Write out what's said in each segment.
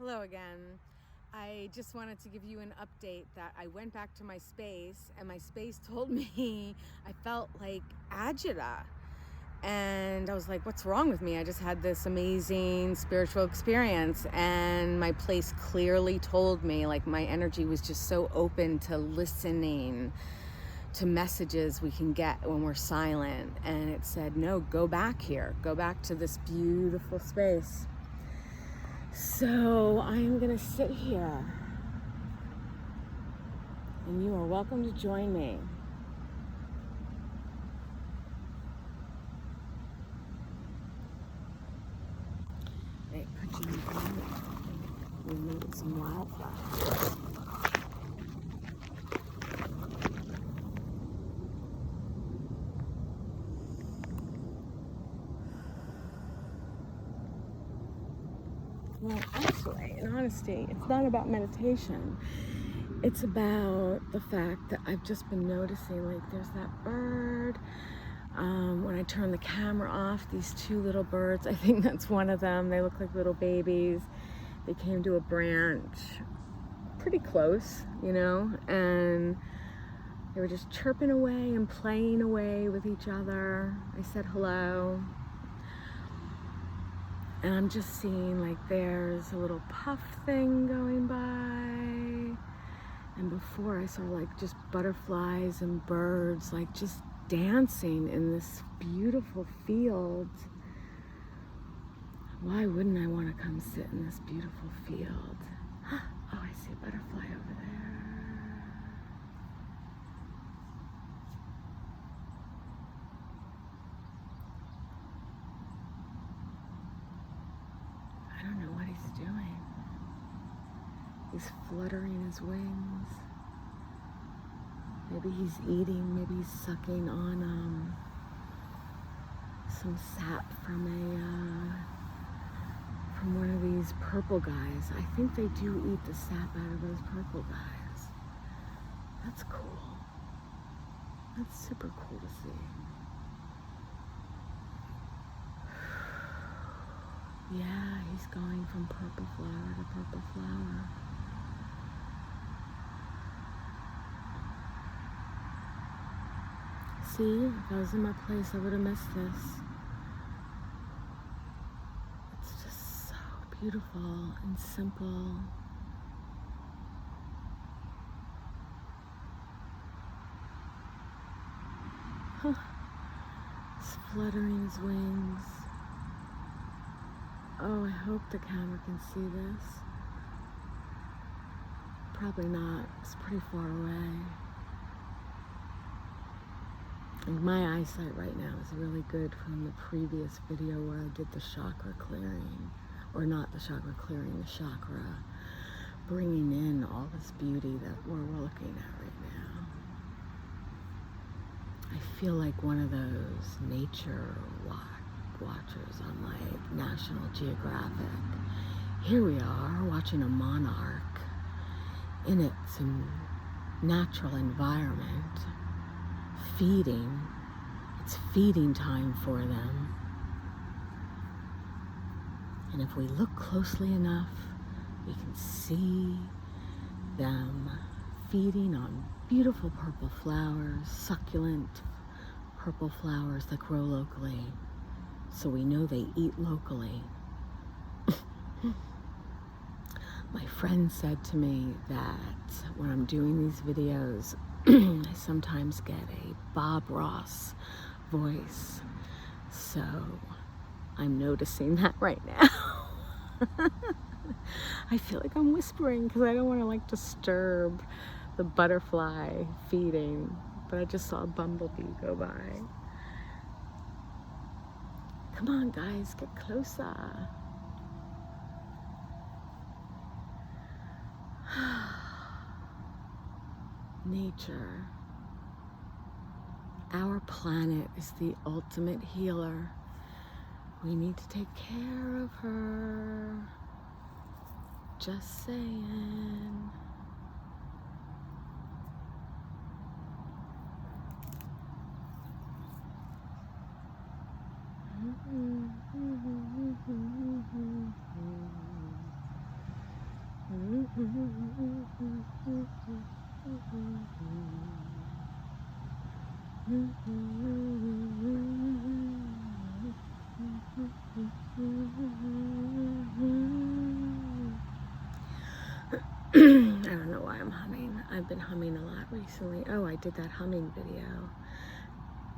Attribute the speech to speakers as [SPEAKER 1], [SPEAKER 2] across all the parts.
[SPEAKER 1] Hello again. I just wanted to give you an update that I went back to my space and my space told me I felt like agita. And I was like, what's wrong with me? I just had this amazing spiritual experience and my place clearly told me, like, my energy was just so open to listening to messages we can get when we're silent. And it said, no, go back here. Go back to this beautiful space. So I am going to sit here, and you are welcome to join me. Hey, put you in the we made some wildflowers. Well, actually, in honesty, it's not about meditation. It's about the fact that I've just been noticing, like, there's that bird. When I turn the camera off, these two little birds, I think that's one of them. They look like little babies. They came to a branch pretty close, and they were just chirping away and playing away with each other. I said hello. And I'm just seeing, like, there's a little puff thing going by. And before I saw, like, just butterflies and birds, like, just dancing in this beautiful field. Why wouldn't I want to come sit in this beautiful field? Oh, I see a butterfly over there. I don't know what he's doing. He's fluttering his wings. Maybe he's eating, maybe he's sucking on some sap from one of these purple guys. I think they do eat the sap out of those purple guys. That's cool. That's super cool to see. Yeah, he's going from purple flower to purple flower. See, if I was in my place, I would have missed this. It's just so beautiful and simple. He's fluttering his wings. Oh, I hope the camera can see this. Probably not. It's pretty far away. And my eyesight right now is really good from the previous video where I did the chakra clearing. Or not the chakra clearing, the chakra bringing in all this beauty that we're looking at right now. I feel like one of those nature watchers on, like, National Geographic. Here we are watching a monarch in its natural environment feeding. It's feeding time for them. And if we look closely enough, we can see them feeding on beautiful purple flowers, succulent purple flowers that grow locally. So we know they eat locally. My friend said to me that when I'm doing these videos, I sometimes get a Bob Ross voice. So I'm noticing that right now. I feel like I'm whispering because I don't want to, like, disturb the butterfly feeding. But I just saw a bumblebee go by. Come on, guys, get closer. Nature. Our planet is the ultimate healer. We need to take care of her. Just saying. I don't know why I'm humming. I've been humming a lot recently. Oh, I did that humming video.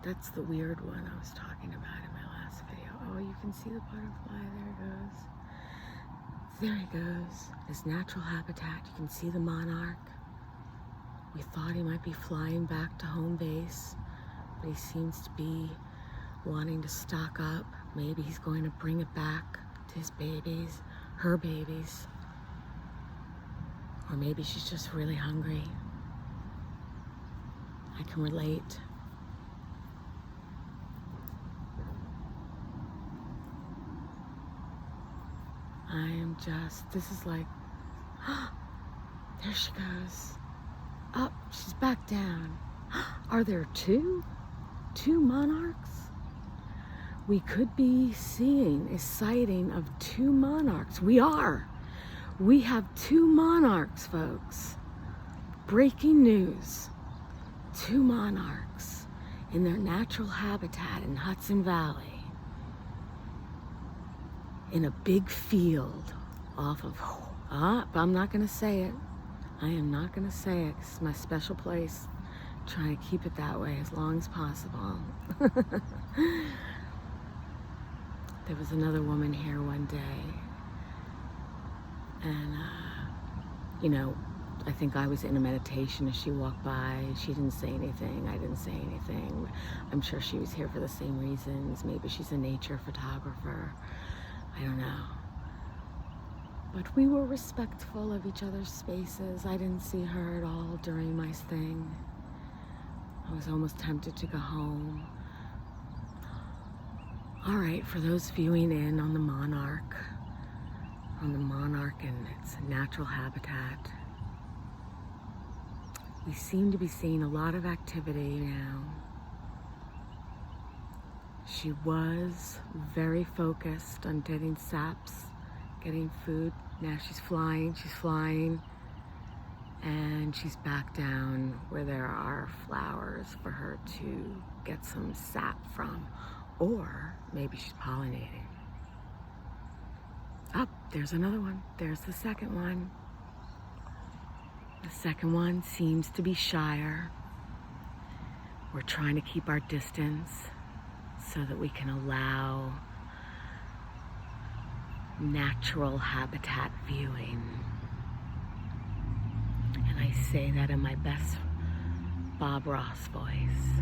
[SPEAKER 1] That's the weird one I was talking about in my last video. Oh, you can see the butterfly. There it goes. There he goes. His natural habitat. You can see the monarch. We thought he might be flying back to home base, but he seems to be wanting to stock up. Maybe he's going to bring it back to his babies, her babies. Or maybe she's just really hungry. I can relate. I am just, this is like, there she goes. Up, she's back down. Are there two monarchs? We could be seeing a sighting of two monarchs. We are. We have two monarchs, folks. Breaking news. Two monarchs in their natural habitat in Hudson Valley. In a big field off of, I'm not gonna say it. I am not gonna say it. This is my special place. I'm trying to keep it that way as long as possible. There was another woman here one day, and you know, I think I was in a meditation as she walked by. She didn't say anything. I didn't say anything. I'm sure she was here for the same reasons. Maybe she's a nature photographer. I don't know. But we were respectful of each other's spaces. I didn't see her at all during my thing. I was almost tempted to go home. All right, for those viewing in on the monarch and its natural habitat, we seem to be seeing a lot of activity now. She was very focused on getting saps, getting food. Now she's flying, and she's back down where there are flowers for her to get some sap from. Or maybe she's pollinating. Oh, there's another one. There's the second one. The second one seems to be shyer. We're trying to keep our distance so that we can allow natural habitat viewing. And I say that in my best Bob Ross voice.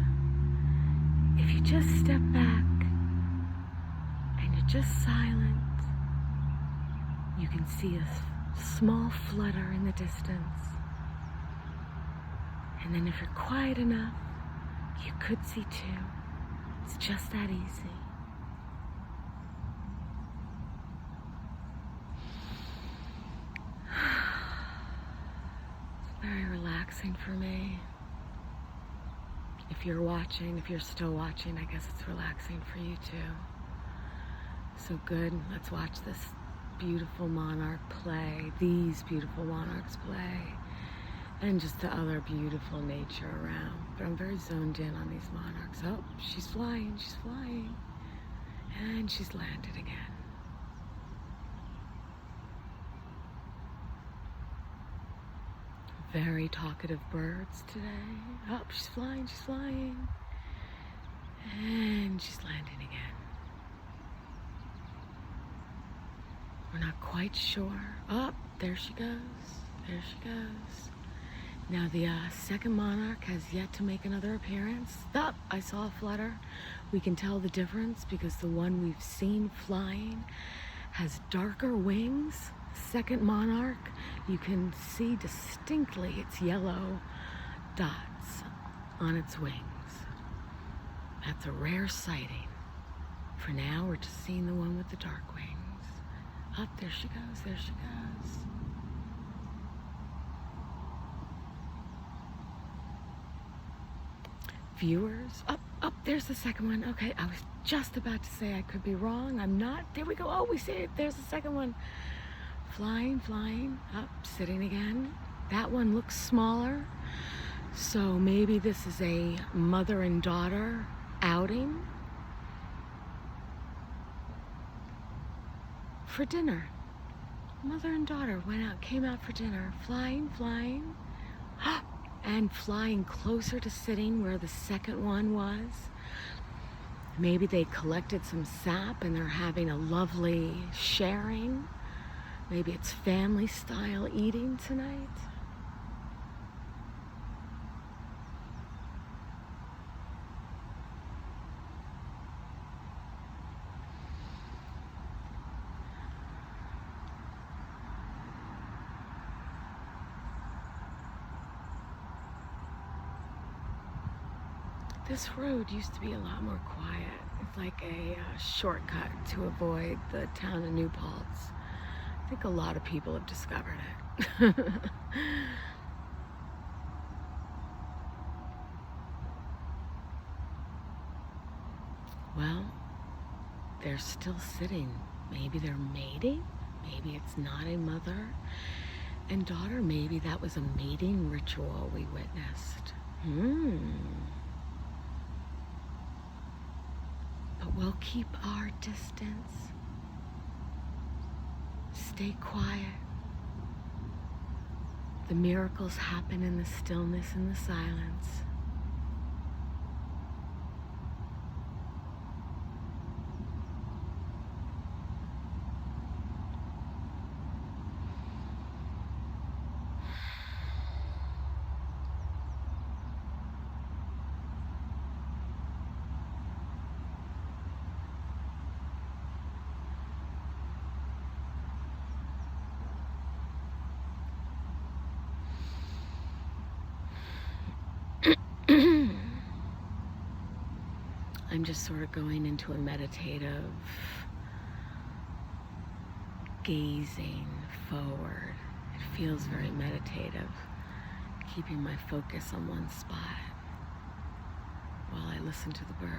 [SPEAKER 1] If you just step back and you're just silent, you can see a small flutter in the distance. And then if you're quiet enough, you could see two. It's just that easy. It's very relaxing for me. If you're watching, if you're still watching, I guess it's relaxing for you too. So good, let's watch this beautiful monarch play, these beautiful monarchs play, and just the other beautiful nature around. But I'm very zoned in on these monarchs. Oh, she's flying, and she's landed again. Very talkative birds today. Oh, she's flying, and she's landing again. We're not quite sure. Oh, there she goes. Now the second monarch has yet to make another appearance. Oh, I saw a flutter. We can tell the difference because the one we've seen flying has darker wings. Second monarch, you can see distinctly its yellow dots on its wings. That's a rare sighting. For now, we're just seeing the one with the dark wings. Up, there she goes. Viewers, up, there's the second one. Okay, I was just about to say I could be wrong. I'm not. There we go. Oh, we see it. There's the second one. flying, flying, up, sitting again. That one looks smaller, so maybe this is a mother and daughter outing for dinner. Mother and daughter came out for dinner, flying, flying, and flying closer to sitting where the second one was. Maybe they collected some sap and they're having a lovely sharing. Maybe it's family style eating tonight. This road used to be a lot more quiet. It's like a shortcut to avoid the town of New Paltz. I think a lot of people have discovered it. Well, they're still sitting. Maybe they're mating. Maybe it's not a mother and daughter. Maybe that was a mating ritual we witnessed. But we'll keep our distance. Stay quiet. The miracles happen in the stillness and the silence. I'm just sort of going into a meditative gazing forward. It feels very meditative, keeping my focus on one spot while I listen to the birds.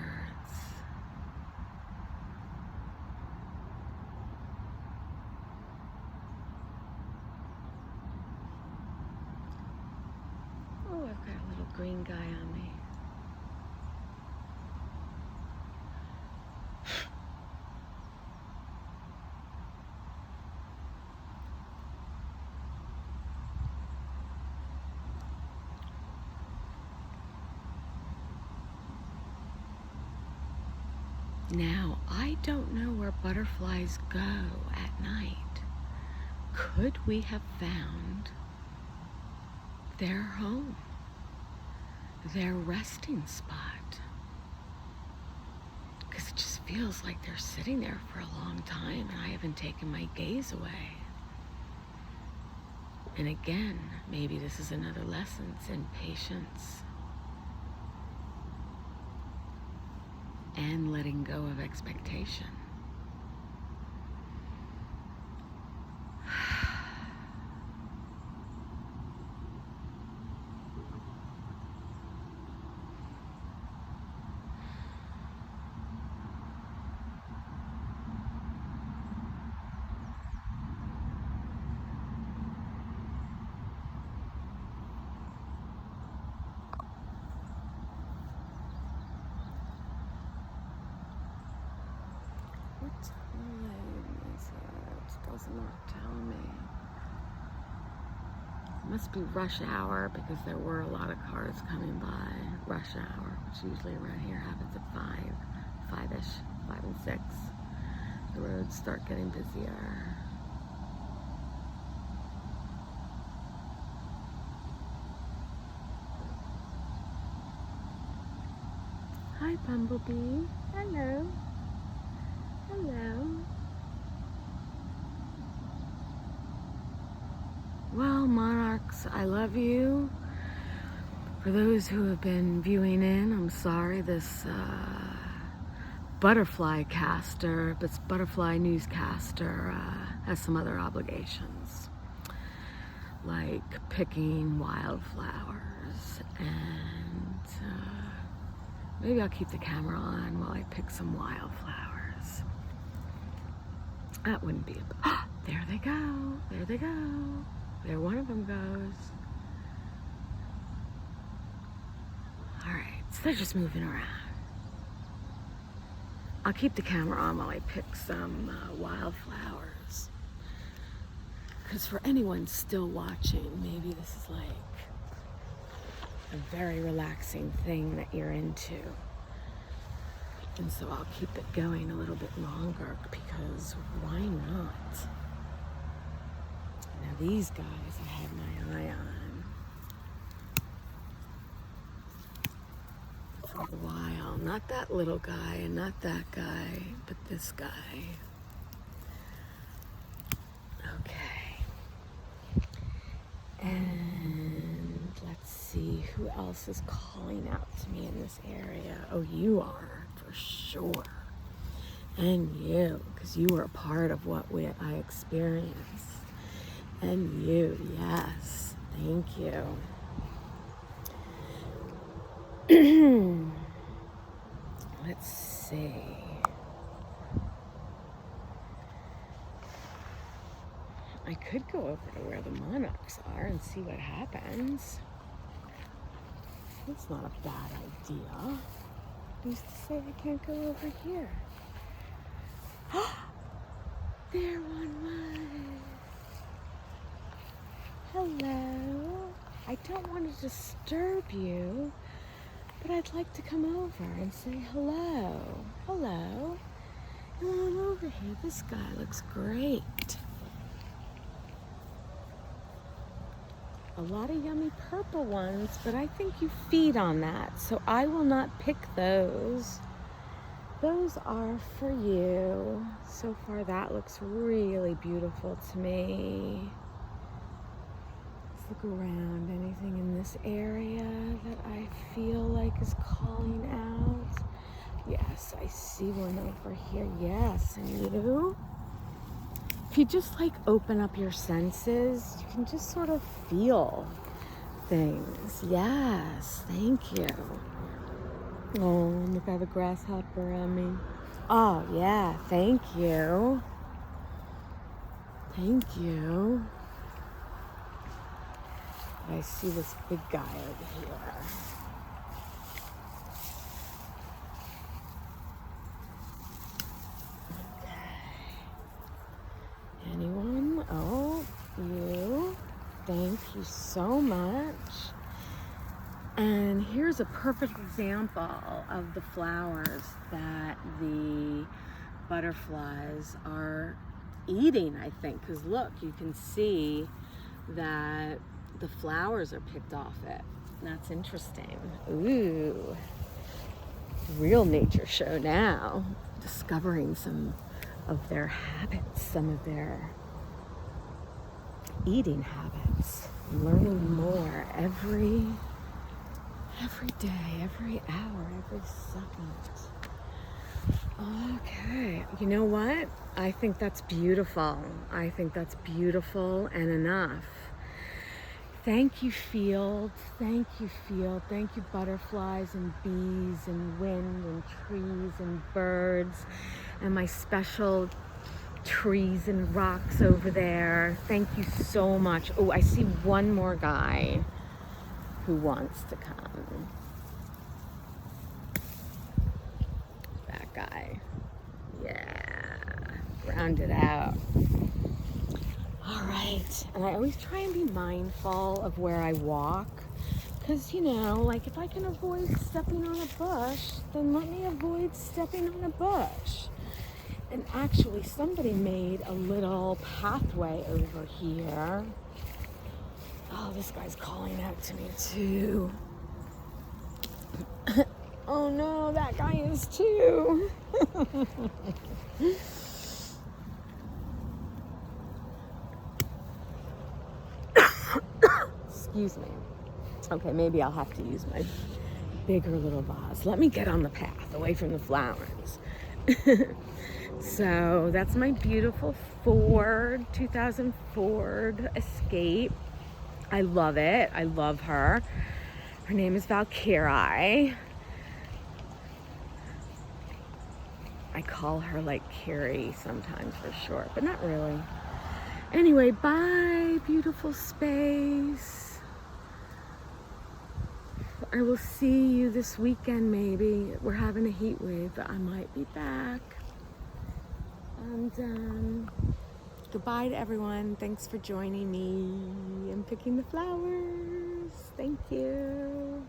[SPEAKER 1] Oh, I've got a little green guy on me. Now, I don't know where butterflies go at night. Could we have found their home, their resting spot? Because it just feels like they're sitting there for a long time and I haven't taken my gaze away. And again, maybe this is another lesson. It's in patience and letting go of expectation. What time is it? Does not tell me. It must be rush hour because there were a lot of cars coming by. Rush hour, which usually around here happens at 5-ish, 5 and 6. The roads start getting busier. Hi, Bumblebee. Hello. Hello. Well, monarchs, I love you. For those who have been viewing in, I'm sorry, this butterfly newscaster has some other obligations, like picking wildflowers, and maybe I'll keep the camera on while I pick some wildflowers. That wouldn't be There they go. There they go. There one of them goes. All right, so they're just moving around. I'll keep the camera on while I pick some wildflowers. Because for anyone still watching, maybe this is like a very relaxing thing that you're into. And so I'll keep it going a little bit longer because why not? Now these guys I had my eye on for a while. Not that little guy and not that guy, but this guy. Okay. And let's see who else is calling out to me in this area. Oh, you are for sure. And you, because you were a part of what I experienced. And you, yes, thank you. Let's see. I could go over to where the monarchs are and see what happens. That's not a bad idea. Who's to say I can't go over here? There one was. Hello. I don't want to disturb you, but I'd like to come over and say hello. Hello. Come on over here. This guy looks great. A lot of yummy purple ones, but I think you feed on that, so I will not pick those. Those are for you. So far, that looks really beautiful to me. Let's look around. Anything in this area that I feel like is calling out? Yes, I see one over here. Yes, and you? If you just like open up your senses, you can just sort of feel things. Yes, thank you. Oh, look, I have a grasshopper on me. Oh, yeah, thank you. Thank you. I see this big guy over here. Anyone? Oh, you. Thank you so much. And here's a perfect example of the flowers that the butterflies are eating, I think. Because look, you can see that the flowers are picked off it. That's interesting. Ooh. Real nature show now. Discovering some of their habits, some of their eating habits. Learning more every day, every hour, every second. Okay, you know what? I think that's beautiful. I think that's beautiful and enough. Thank you, field. Thank you, field. Thank you, butterflies and bees and wind and trees and birds and my special trees and rocks over there. Thank you so much. Oh, I see one more guy who wants to come. That guy. Yeah. Round it out. All right. And I always try and be mindful of where I walk. Because, you know, like if I can avoid stepping on a bush, then let me avoid stepping on a bush. And actually, somebody made a little pathway over here. Oh, this guy's calling out to me too. Oh no, that guy is too. Excuse me. Okay, maybe I'll have to use my bigger little vase. Let me get on the path away from the flowers. So that's my beautiful 2000 Ford Escape. I love it. I love her. Her name is Valkyrie. I call her like Carrie sometimes for short, but not really. Anyway, bye, beautiful space. I will see you this weekend, maybe. We're having a heat wave, but I might be back. And goodbye to everyone. Thanks for joining me and picking the flowers. Thank you.